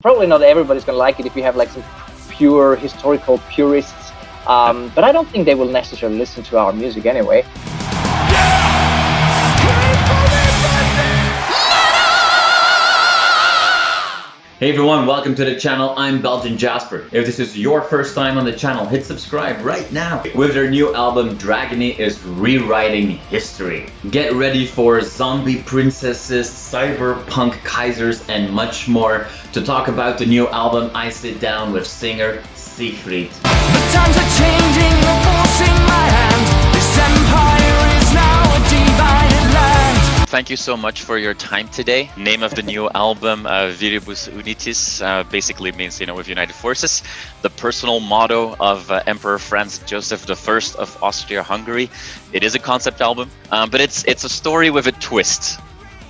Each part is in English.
Probably not everybody's gonna like it if you have like some pure historical purists, but I don't think they will necessarily listen to our music anyway. Hey everyone, welcome to the channel. I'm Belgian Jasper. If this is your first time on the channel, hit subscribe right now. With their new album, Dragony is rewriting history. Get ready for zombie princesses, cyberpunk kaisers, and much more. To talk about the new album, I sit down with singer Siegfried. The times are changing, the forcing my hand. This empire is now a divided land. Thank you so much for your time today. Name of the new album, Viribus Unitis, basically means, with united forces. The personal motto of Emperor Franz Joseph I of Austria-Hungary. It is a concept album, but it's a story with a twist.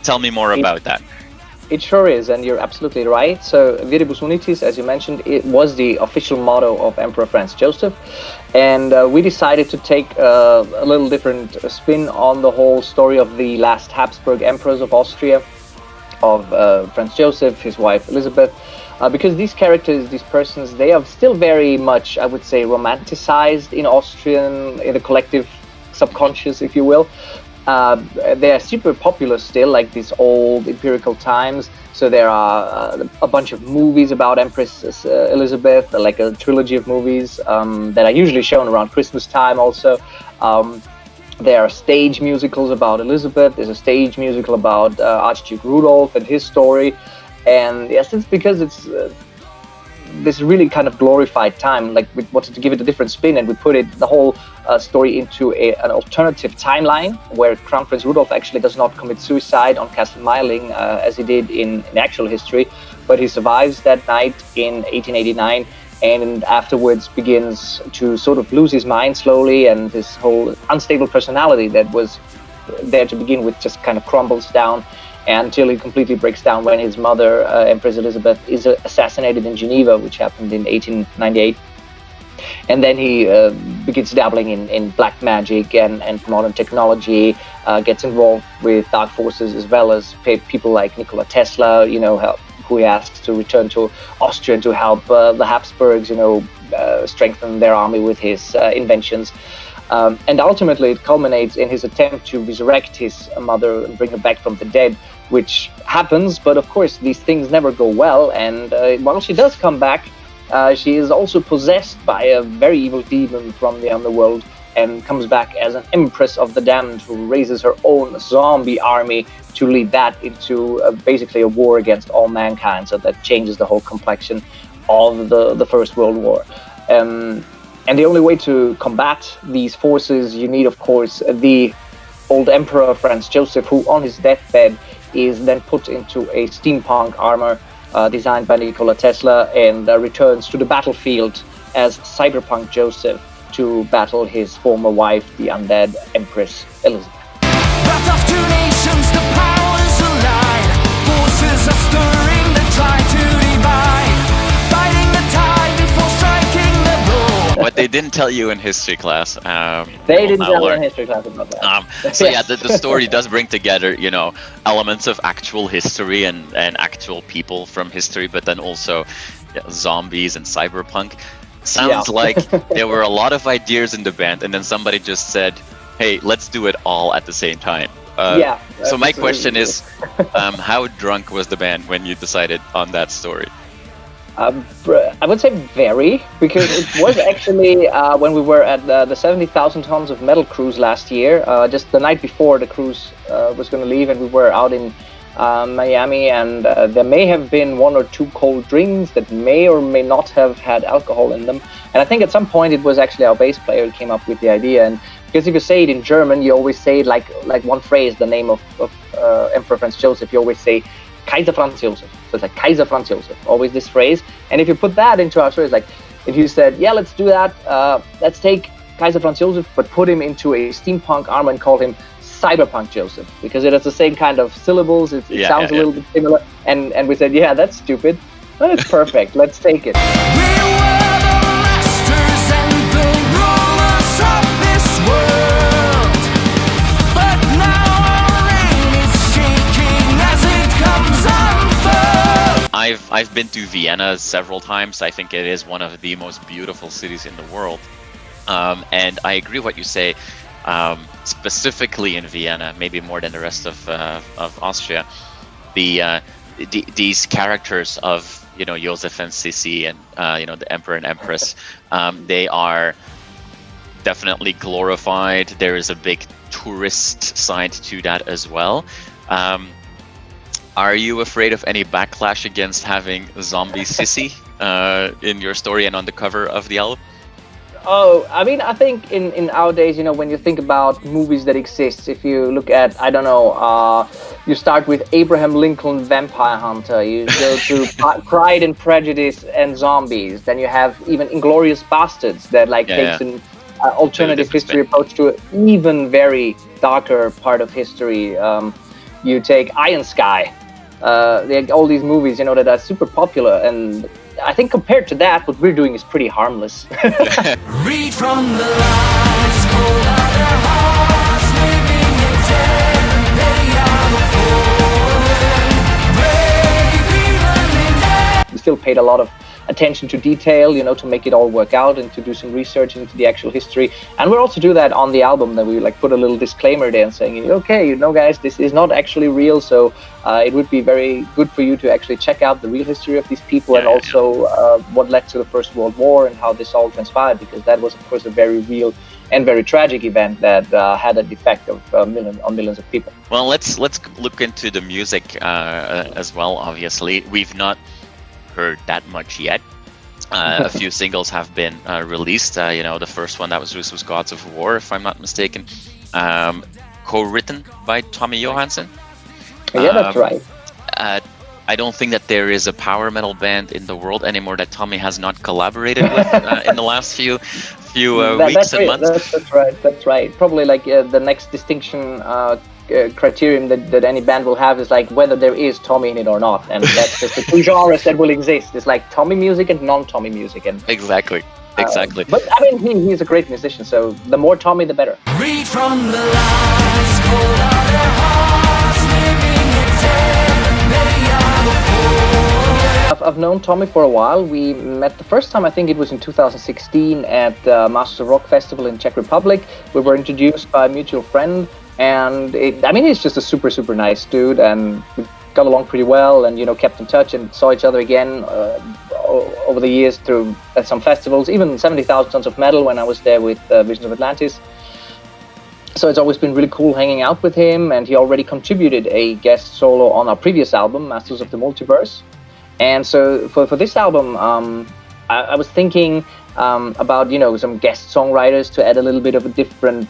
Tell me more about that. It sure is, and you're absolutely right. So Viribus Unitis, as you mentioned, it was the official motto of Emperor Franz Joseph, and we decided to take a little different spin on the whole story of the last Habsburg emperors of Austria, of Franz Joseph, his wife Elizabeth, because these characters, these persons, they are still very much, I would say, romanticized in the collective subconscious, if you will. They are super popular still, like these old empirical times. So there are a bunch of movies about Empress Elizabeth, like a trilogy of movies that are usually shown around Christmas time also. There are stage musicals about Elizabeth. There's a stage musical about Archduke Rudolph and his story. And yes, it's because it's this really kind of glorified time. Like, we wanted to give it a different spin, and we put the whole story into an alternative timeline where Crown Prince Rudolph actually does not commit suicide on Castle Meiling as he did in actual history, but he survives that night in 1889 and afterwards begins to sort of lose his mind slowly, and his whole unstable personality that was there to begin with just kind of crumbles down until he completely breaks down when his mother, Empress Elizabeth, is assassinated in Geneva, which happened in 1898. And then he begins dabbling in black magic and modern technology, gets involved with dark forces as well as people like Nikola Tesla, who he asks to return to Austria to help the Habsburgs, strengthen their army with his inventions. And ultimately it culminates in his attempt to resurrect his mother and bring her back from the dead, which happens, but of course these things never go well, and while she does come back, she is also possessed by a very evil demon from the underworld and comes back as an empress of the damned, who raises her own zombie army to lead that into basically a war against all mankind. So that changes the whole complexion of the First World War. And the only way to combat these forces, you need, of course, the old Emperor Franz Joseph, who on his deathbed is then put into a steampunk armor designed by Nikola Tesla, and returns to the battlefield as Cyberpunk Joseph to battle his former wife, the undead Empress Elizabeth. Wrath of two nations, the powers align. Forces are stirring that try to divide. Fighting the tide before striking the blow. What they didn't tell you in history class. They didn't tell you in history class about that. So yeah, the story does bring together, elements of actual history and actual people from history, but then also zombies and cyberpunk. Sounds like there were a lot of ideas in the band, and then somebody just said, hey, let's do it all at the same time. So my question is, how drunk was the band when you decided on that story? I would say very, because it was actually when we were at the 70,000 tons of metal cruise last year, just the night before the cruise was going to leave, and we were out in Miami, and there may have been one or two cold drinks that may or may not have had alcohol in them. And I think at some point it was actually our bass player who came up with the idea. And because if you say it in German, you always say it like one phrase, the name of Emperor Franz Joseph, you always say Kaiser Franz Joseph. So it's like Kaiser Franz Joseph, always this phrase. And if you put that into our story, it's like, if you said, yeah, let's do that, let's take Kaiser Franz Joseph, but put him into a steampunk armor and call him Cyberpunk Joseph, because it has the same kind of syllables, it sounds a little bit similar, and we said, yeah, that's stupid, but it's perfect, let's take it. We were the masters and the rulers of this world, but now our reign is shaking as it comes unfurled. I I've been to Vienna several times. I think it is one of the most beautiful cities in the world. And I agree what you say. Specifically in Vienna, maybe more than the rest of Austria, these characters of Joseph and Sisi and the emperor and empress, they are definitely glorified. There is a big tourist side to that as well. Are you afraid of any backlash against having zombie Sisi in your story and on the cover of the album? Oh, I mean, I think in our days, when you think about movies that exist, if you look at, I don't know, you start with Abraham Lincoln Vampire Hunter, you go to Pride and Prejudice and Zombies, then you have even Inglourious Bastards that takes an alternative history approach to an even very darker part of history. You take Iron Sky, all these movies, that are super popular, and I think compared to that, what we're doing is pretty harmless. Read from the lines, cold out their hearts, living in terror, they are the fallen. We still paid a lot of attention to detail, to make it all work out and to do some research into the actual history. And we'll also do that on the album, that we put a little disclaimer there and saying, okay, guys, this is not actually real, so it would be very good for you to actually check out the real history of these people, and also what led to the First World War and how this all transpired, because that was, of course, a very real and very tragic event that had an effect on millions of people. Well, let's look into the music as well. Obviously, we've not heard that much yet. A few singles have been released. The first one that was released was Gods of War, if I'm not mistaken, co-written by Tommy Johansson. Yeah, that's right. I don't think that there is a power metal band in the world anymore that Tommy has not collaborated with in the last few weeks and months. That's right. Probably the next distinction criterion that any band will have is whether there is Tommy in it or not, and that's just the two genres that will exist. It's Tommy music and non-Tommy music, and exactly. But I mean, he's a great musician, so the more Tommy, the better. Read from the lines, cold out their hearts, living in terror, they are the fallen. I've known Tommy for a while. We met the first time, I think it was in 2016 at Masters of Rock Festival in Czech Republic. We were introduced by a mutual friend. And he's just a super, super nice dude, and we got along pretty well, and kept in touch and saw each other again over the years at some festivals, even 70,000 Tons of Metal when I was there with Visions of Atlantis. So it's always been really cool hanging out with him, and he already contributed a guest solo on our previous album, Masters of the Multiverse. And so for this album, I was thinking about some guest songwriters to add a little bit of a different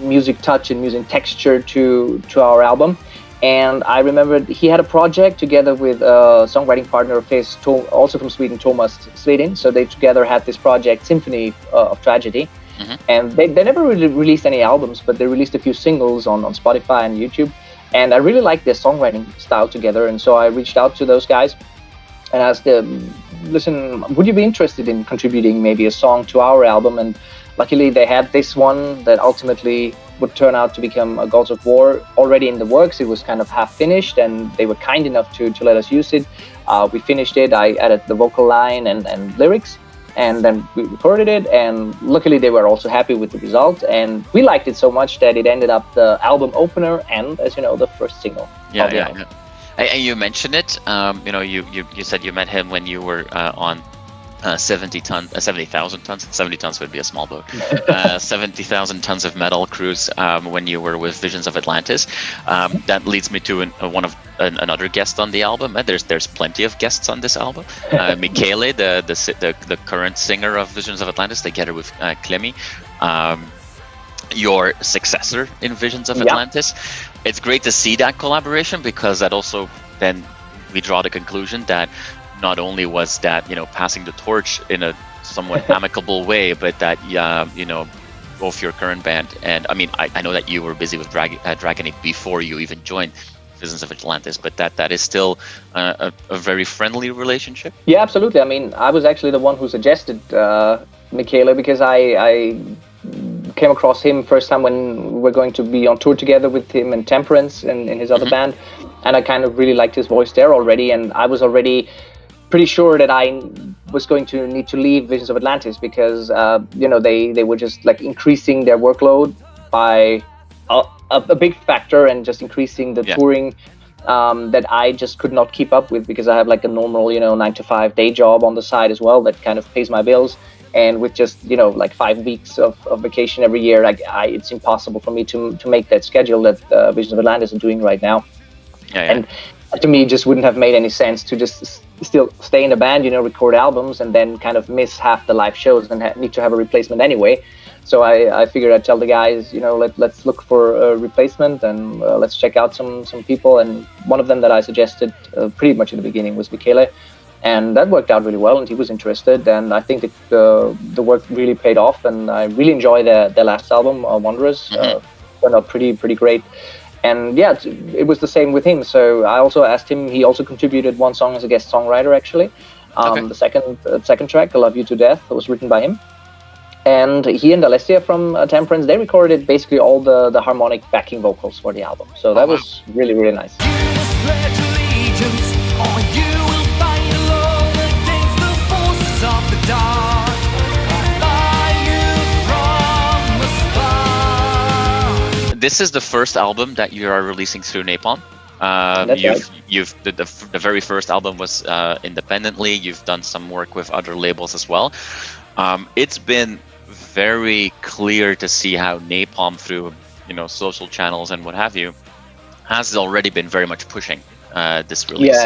music touch and music texture to our album. And I remembered he had a project together with a songwriting partner of his, also from Sweden, Thomas Sweden. So they together had this project, Symphony of Tragedy. Mm-hmm. And they never really released any albums, but they released a few singles on Spotify and YouTube. And I really liked their songwriting style together. And so I reached out to those guys and asked them, listen, would you be interested in contributing maybe a song to our album? And luckily they had this one that ultimately would turn out to become a Gods of War already in the works. It was kind of half finished, and they were kind enough to let us use it. We finished it, I added the vocal line and lyrics, and then we recorded it, and luckily they were also happy with the result, and we liked it so much that it ended up the album opener and, as you know, the first single. Yeah. And you mentioned it. You said you met him when you were on 70,000 tons. 70 tons would be a small boat. 70,000 tons of metal cruise when you were with Visions of Atlantis. That leads me to another guest on the album. There's plenty of guests on this album. Michele, the current singer of Visions of Atlantis, together with Clemmy. Your successor in Visions of Atlantis. It's great to see that collaboration, because that also then we draw the conclusion that not only was that passing the torch in a somewhat amicable way, but that both your current band and I know that you were busy with Dragony before you even joined Visions of Atlantis, but that is still a very friendly relationship. Yeah, absolutely. I was actually the one who suggested Michele, because I came across him first time when we were going to be on tour together with him and Temperance and his other band. and I kind of really liked his voice there already, and I was already pretty sure that I was going to need to leave Visions of Atlantis because they were just like increasing their workload by a big factor, and just increasing the touring that I just could not keep up with, because I have like a normal 9-to-5 day job on the side as well that kind of pays my bills. And with just like 5 weeks of vacation every year, it's impossible for me to make that schedule that Visions of Atlantis are doing right now. And to me, it just wouldn't have made any sense to just still stay in a band, record albums, and then kind of miss half the live shows and need to have a replacement anyway. So I figured I'd tell the guys, let's look for a replacement, and let's check out some people. And one of them that I suggested pretty much in the beginning was Michele. And that worked out really well, and he was interested, and I think the work really paid off, and I really enjoy their last album, Wanderers. Turned out pretty great. And yeah, it was the same with him. So I also asked him. He also contributed one song as a guest songwriter, actually. The second track, "I Love You to Death," was written by him. And he and Alessia from Temperance, they recorded basically all the harmonic backing vocals for the album. So that was really, really nice. This is the first album that you are releasing through Napalm. The very first album was independently. You've done some work with other labels as well. It's been very clear to see how Napalm, through social channels and what have you, has already been very much pushing this release.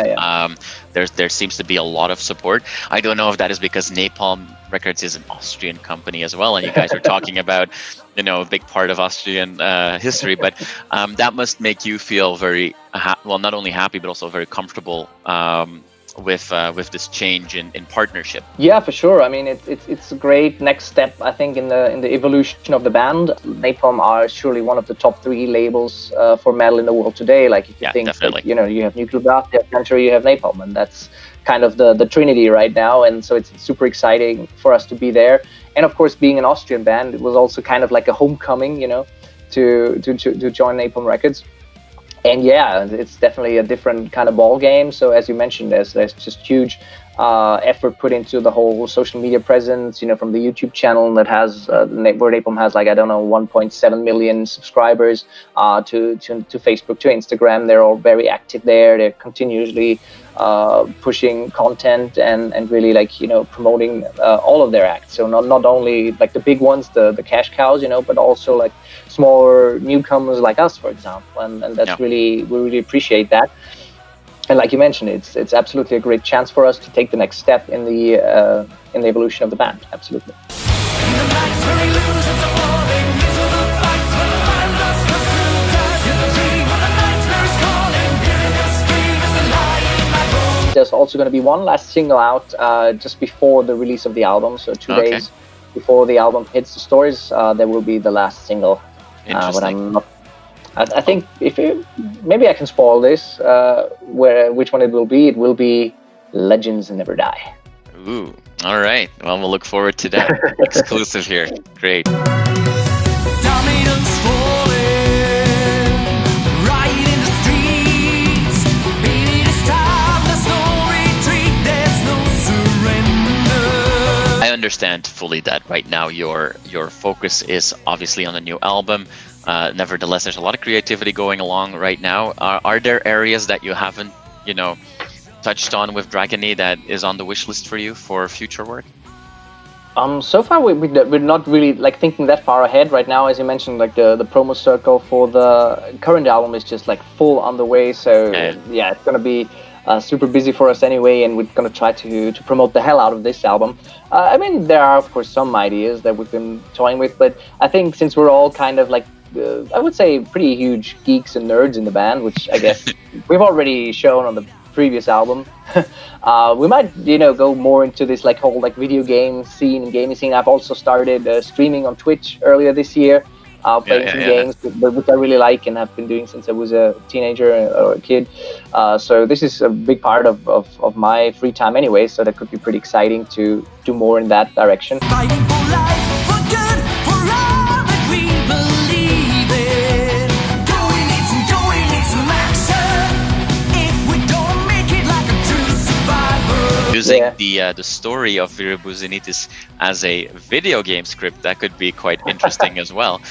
There seems to be a lot of support. I don't know if that is because Napalm Records is an Austrian company as well, and you guys are talking about a big part of Austrian history, but that must make you feel very not only happy but also very comfortable with this change in partnership. Yeah, for sure. I mean, it's a great next step, I think, in the evolution of the band. Napalm are surely one of the top 3 labels for metal in the world today. Like, if you think, like, you have Nuclear Blast, you have Century, you have Napalm, and that's kind of the trinity right now. And so it's super exciting for us to be there. And of course, being an Austrian band, it was also kind of like a homecoming, to join Napalm Records. And yeah, it's definitely a different kind of ball game. So as you mentioned, there's just huge effort put into the whole social media presence, from the YouTube channel that has where Napalm has 1.7 million subscribers, to Facebook, to Instagram. They're all very active there. They're continuously pushing content and really promoting all of their acts. So not only the big ones, the cash cows, but also smaller newcomers like us, for example. And that's we really appreciate that. And like you mentioned, it's absolutely a great chance for us to take the next step in the evolution of the band. Absolutely. There's also going to be one last single out just before the release of the album. So 2 days before the album hits the stores, there will be the last single. Interesting. I think maybe I can spoil this. Which one it will be? It will be "Legends Never Die." Ooh, all right. Well, we'll look forward to that. Exclusive here. Great. I understand fully that right now your focus is obviously on the new album. Nevertheless, there's a lot of creativity going along right now. Are there areas that you haven't, touched on with Dragony that is on the wish list for you for future work? So far we're not really thinking that far ahead right now. As you mentioned, the promo circle for the current album is just full on the way. So yeah, it's gonna be super busy for us anyway, and we're gonna try to promote the hell out of this album. I mean, there are of course some ideas that we've been toying with, but I think since we're all kind of I would say pretty huge geeks and nerds in the band, which I guess we've already shown on the previous album, we might go more into this whole video game scene and gaming scene. I've also started streaming on Twitch earlier this year, playing some games which I really like and have been doing since I was a teenager or a kid. So this is a big part of my free time anyway, so that could be pretty exciting to do more in that direction. Fighting for life, for good, for all that we believe in. Going need some action. using the story of Viribus Unitis as a video game script, that could be quite interesting as well.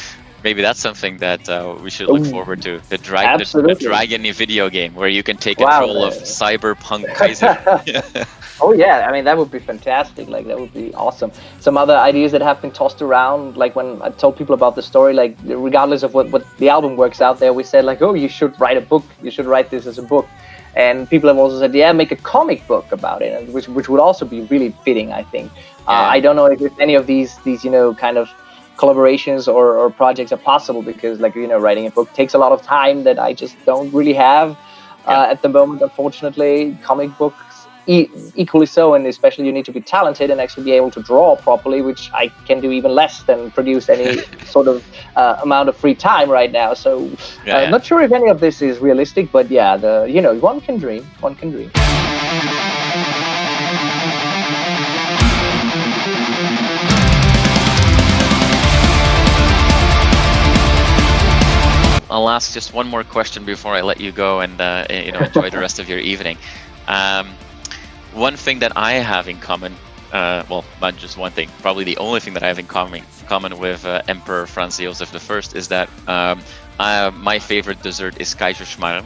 Maybe that's something that we should look forward to. The Dragony video game where you can take control of cyberpunk Kaiser. Oh yeah, I mean that would be fantastic. Like that would be awesome. Some other ideas that have been tossed around, like when I told people about the story, like regardless of what the album works out there, we said like, oh, you should write a book. You should write this as a book. And people have also said, yeah, make a comic book about it, which would also be really fitting, I think. I don't know if any of these kind of collaborations or projects are possible, because writing a book takes a lot of time that I just don't really have at the moment, unfortunately. Comic books equally so, and especially you need to be talented and actually be able to draw properly, which I can do even less than produce any sort of amount of free time right now. So not sure if any of this is realistic, but yeah, one can dream. I'll ask just one more question before I let you go and enjoy the rest of your evening. One thing that I have in common, well, not just one thing, probably the only thing that I have in common with Emperor Franz Joseph I is that my favorite dessert is Kaiserschmarrn,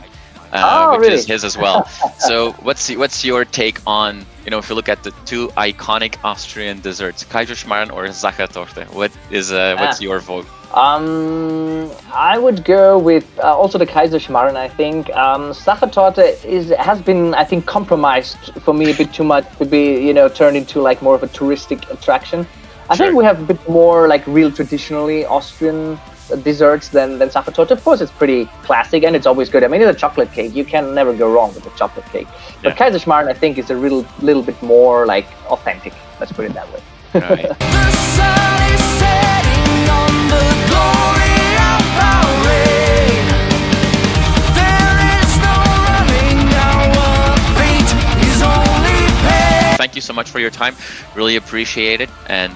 which is his as well. So what's your take on, if you look at the two iconic Austrian desserts, Kaiserschmarrn or Sachertorte? What's your vote? I would go with also the Kaiserschmarrn. I think Sachertorte has been, I think, compromised for me a bit too much to be, turned into like more of a touristic attraction. I think we have a bit more like real traditionally Austrian desserts than Sachertorte. Of course, it's pretty classic and it's always good. I mean, it's a chocolate cake. You can never go wrong with a chocolate cake. But Kaiserschmarrn, I think, is a little bit more like authentic. Let's put it that way. All right. The sun is setting on the glory of our reign. There is no running, our fate is only pain. Thank you so much for your time. Really appreciate it. And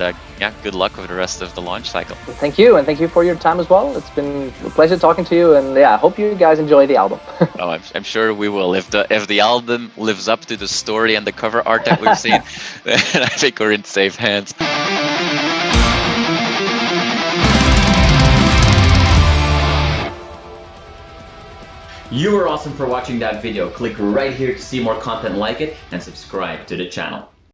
good luck with the rest of the launch cycle. Thank you, and thank you for your time as well. It's been a pleasure talking to you, and I hope you guys enjoy the album. Oh, I'm sure we will. If the album lives up to the story and the cover art that we've seen, then I think we're in safe hands. You were awesome for watching that video. Click right here to see more content like it and subscribe to the channel.